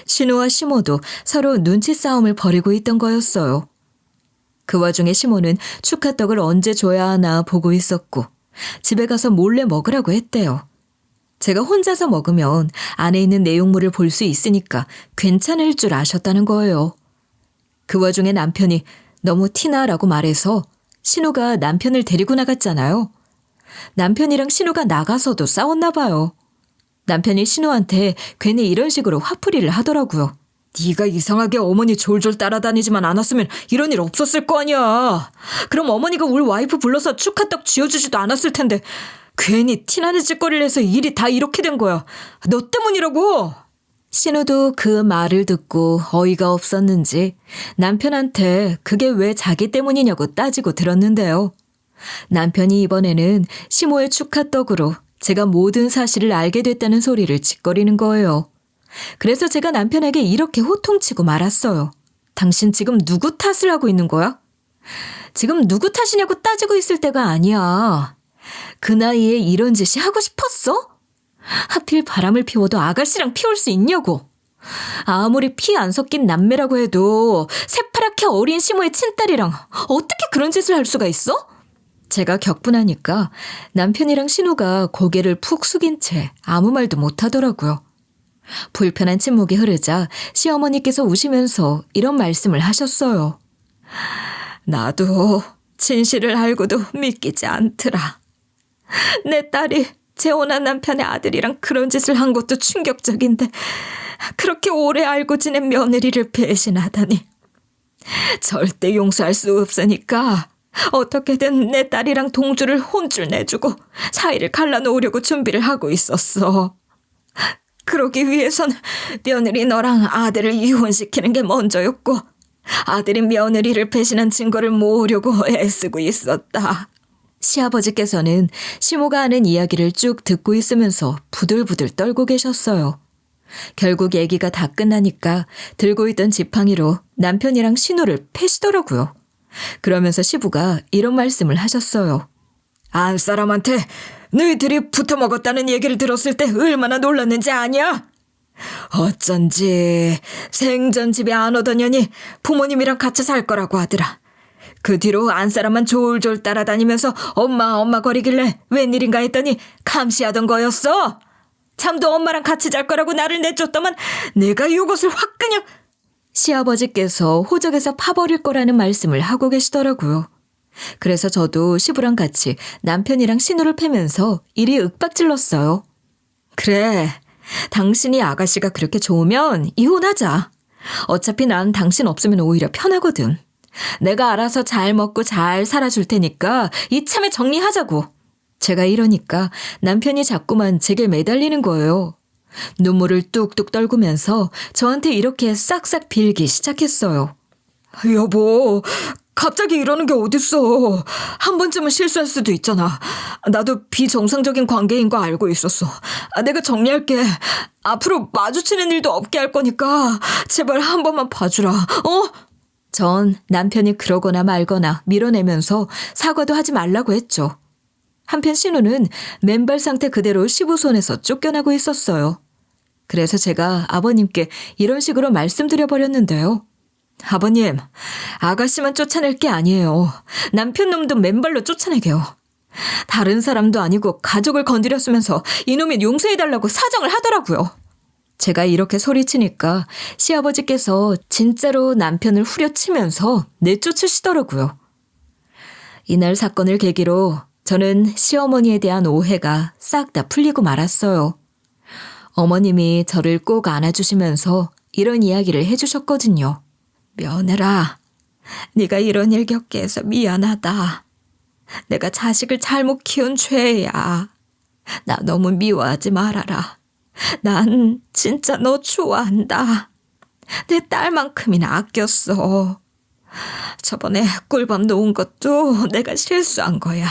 신우와 시모도 서로 눈치 싸움을 벌이고 있던 거였어요. 그 와중에 시모는 축하떡을 언제 줘야 하나 보고 있었고 집에 가서 몰래 먹으라고 했대요. 제가 혼자서 먹으면 안에 있는 내용물을 볼 수 있으니까 괜찮을 줄 아셨다는 거예요. 그 와중에 남편이 너무 티나라고 말해서 신우가 남편을 데리고 나갔잖아요. 남편이랑 신우가 나가서도 싸웠나 봐요. 남편이 신우한테 괜히 이런 식으로 화풀이를 하더라고요. 네가 이상하게 어머니 졸졸 따라다니지만 않았으면 이런 일 없었을 거 아니야. 그럼 어머니가 우리 와이프 불러서 축하떡 쥐어주지도 않았을 텐데 괜히 티나는 짓거리를 해서 일이 다 이렇게 된 거야. 너 때문이라고. 신우도 그 말을 듣고 어이가 없었는지 남편한테 그게 왜 자기 때문이냐고 따지고 들었는데요. 남편이 이번에는 시모의 축하떡으로 제가 모든 사실을 알게 됐다는 소리를 짓거리는 거예요. 그래서 제가 남편에게 이렇게 호통치고 말았어요. 당신 지금 누구 탓을 하고 있는 거야? 지금 누구 탓이냐고 따지고 있을 때가 아니야. 그 나이에 이런 짓이 하고 싶었어? 하필 바람을 피워도 아가씨랑 피울 수 있냐고. 아무리 피 안 섞인 남매라고 해도 새파랗게 어린 시모의 친딸이랑 어떻게 그런 짓을 할 수가 있어? 제가 격분하니까 남편이랑 신우가 고개를 푹 숙인 채 아무 말도 못하더라고요. 불편한 침묵이 흐르자 시어머니께서 우시면서 이런 말씀을 하셨어요. 나도 진실을 알고도 믿기지 않더라. 내 딸이 재혼한 남편의 아들이랑 그런 짓을 한 것도 충격적인데 그렇게 오래 알고 지낸 며느리를 배신하다니. 절대 용서할 수 없으니까 어떻게든 내 딸이랑 동주를 혼쭐 내주고 사이를 갈라놓으려고 준비를 하고 있었어. 그러기 위해선 며느리 너랑 아들을 이혼시키는 게 먼저였고 아들이 며느리를 배신한 증거를 모으려고 애쓰고 있었다. 시아버지께서는 시모가 하는 이야기를 쭉 듣고 있으면서 부들부들 떨고 계셨어요. 결국 얘기가 다 끝나니까 들고 있던 지팡이로 남편이랑 신호를 패시더라고요. 그러면서 시부가 이런 말씀을 하셨어요. 안사람한테 너희들이 붙어먹었다는 얘기를 들었을 때 얼마나 놀랐는지 아냐? 어쩐지 생전 집에 안 오던 년이 부모님이랑 같이 살 거라고 하더라. 그 뒤로 안사람만 졸졸 따라다니면서 엄마 거리길래 웬일인가 했더니 감시하던 거였어. 잠도 엄마랑 같이 잘 거라고 나를 내쫓더만 내가 이것을 확 그냥. 시아버지께서 호적에서 파버릴 거라는 말씀을 하고 계시더라고요. 그래서 저도 시부랑 같이 남편이랑 신호를 패면서 이리 윽박질렀어요. 그래, 당신이 아가씨가 그렇게 좋으면 이혼하자. 어차피 난 당신 없으면 오히려 편하거든. 내가 알아서 잘 먹고 잘 살아줄 테니까 이참에 정리하자고. 제가 이러니까 남편이 자꾸만 제게 매달리는 거예요. 눈물을 뚝뚝 떨구면서 저한테 이렇게 싹싹 빌기 시작했어요. 여보, 갑자기 이러는 게 어딨어. 한 번쯤은 실수할 수도 있잖아. 나도 비정상적인 관계인 거 알고 있었어. 내가 정리할게. 앞으로 마주치는 일도 없게 할 거니까 제발 한 번만 봐주라. 전 남편이 그러거나 말거나 밀어내면서 사과도 하지 말라고 했죠. 한편 신우는 맨발 상태 그대로 시부 손에서 쫓겨나고 있었어요. 그래서 제가 아버님께 이런 식으로 말씀드려버렸는데요. 아버님, 아가씨만 쫓아낼 게 아니에요. 남편 놈도 맨발로 쫓아내게요. 다른 사람도 아니고 가족을 건드렸으면서 이놈이 용서해달라고 사정을 하더라고요. 제가 이렇게 소리치니까 시아버지께서 진짜로 남편을 후려치면서 내쫓으시더라고요. 이날 사건을 계기로 저는 시어머니에 대한 오해가 싹 다 풀리고 말았어요. 어머님이 저를 꼭 안아주시면서 이런 이야기를 해주셨거든요. 며느라, 네가 이런 일 겪게 해서 미안하다. 내가 자식을 잘못 키운 죄야. 나 너무 미워하지 말아라. 난 진짜 너 좋아한다. 내 딸만큼이나 아꼈어. 저번에 꿀밤 놓은 것도 내가 실수한 거야.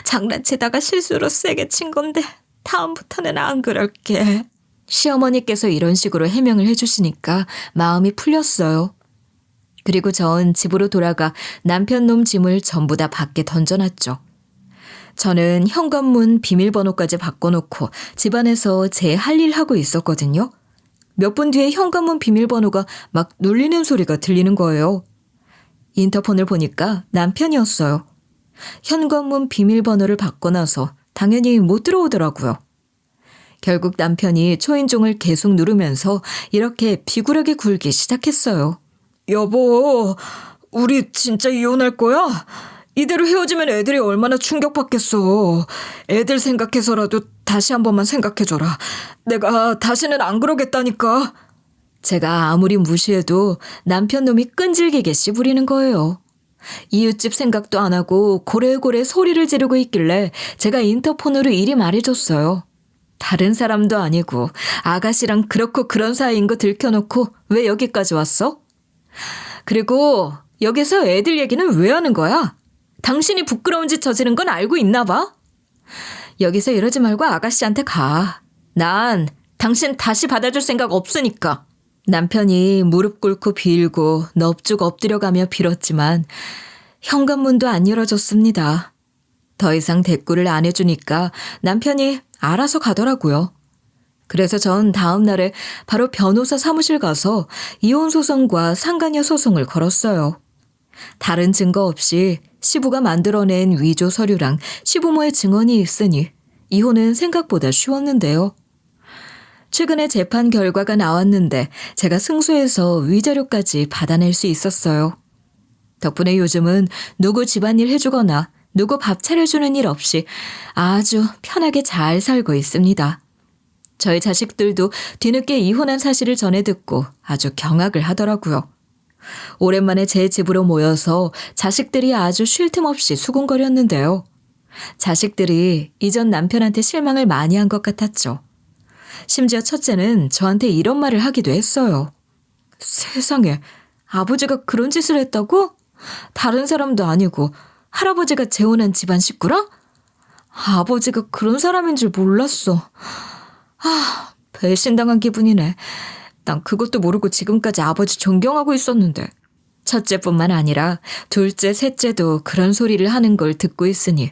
장난치다가 실수로 세게 친 건데 다음부터는 안 그럴게. 시어머니께서 이런 식으로 해명을 해주시니까 마음이 풀렸어요. 그리고 전 집으로 돌아가 남편 놈 짐을 전부 다 밖에 던져놨죠. 저는 현관문 비밀번호까지 바꿔놓고 집안에서 제 할 일 하고 있었거든요. 몇 분 뒤에 현관문 비밀번호가 막 눌리는 소리가 들리는 거예요. 인터폰을 보니까 남편이었어요. 현관문 비밀번호를 바꿔놔서 당연히 못 들어오더라고요. 결국 남편이 초인종을 계속 누르면서 이렇게 비굴하게 굴기 시작했어요. 여보, 우리 진짜 이혼할 거야? 이대로 헤어지면 애들이 얼마나 충격받겠어. 애들 생각해서라도 다시 한 번만 생각해줘라. 내가 다시는 안 그러겠다니까. 제가 아무리 무시해도 남편 놈이 끈질기게 씨부리는 거예요. 이웃집 생각도 안 하고 고래고래 소리를 지르고 있길래 제가 인터폰으로 이리 말해줬어요. 다른 사람도 아니고 아가씨랑 그렇고 그런 사이인 거 들켜놓고 왜 여기까지 왔어? 그리고 여기서 애들 얘기는 왜 하는 거야? 당신이 부끄러운 짓 저지른 건 알고 있나 봐? 여기서 이러지 말고 아가씨한테 가. 난 당신 다시 받아줄 생각 없으니까. 남편이 무릎 꿇고 빌고 넙죽 엎드려가며 빌었지만 현관문도 안 열어줬습니다. 더 이상 대꾸를 안 해주니까 남편이 알아서 가더라고요. 그래서 전 다음 날에 바로 변호사 사무실 가서 이혼 소송과 상간녀 소송을 걸었어요. 다른 증거 없이 시부가 만들어낸 위조 서류랑 시부모의 증언이 있으니 이혼은 생각보다 쉬웠는데요. 최근에 재판 결과가 나왔는데 제가 승소해서 위자료까지 받아낼 수 있었어요. 덕분에 요즘은 누구 집안일 해주거나 누구 밥 차려주는 일 없이 아주 편하게 잘 살고 있습니다. 저희 자식들도 뒤늦게 이혼한 사실을 전해 듣고 아주 경악을 하더라고요. 오랜만에 제 집으로 모여서 자식들이 아주 쉴 틈 없이 수군거렸는데요. 자식들이 이전 남편한테 실망을 많이 한 것 같았죠. 심지어 첫째는 저한테 이런 말을 하기도 했어요. 세상에, 아버지가 그런 짓을 했다고? 다른 사람도 아니고 할아버지가 재혼한 집안 식구라? 아버지가 그런 사람인 줄 몰랐어. 배신당한 기분이네. 난 그것도 모르고 지금까지 아버지 존경하고 있었는데. 첫째뿐만 아니라 둘째, 셋째도 그런 소리를 하는 걸 듣고 있으니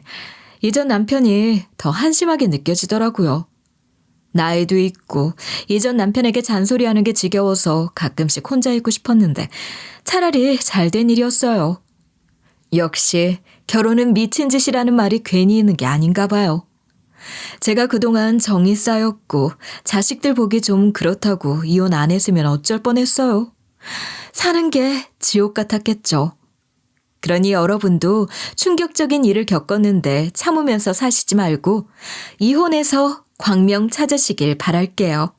이전 남편이 더 한심하게 느껴지더라고요. 나이도 있고 이전 남편에게 잔소리하는 게 지겨워서 가끔씩 혼자 있고 싶었는데 차라리 잘된 일이었어요. 역시 결혼은 미친 짓이라는 말이 괜히 있는 게 아닌가 봐요. 제가 그동안 정이 쌓였고 자식들 보기 좀 그렇다고 이혼 안 했으면 어쩔 뻔했어요. 사는 게 지옥 같았겠죠. 그러니 여러분도 충격적인 일을 겪었는데 참으면서 사시지 말고 이혼해서 광명 찾으시길 바랄게요.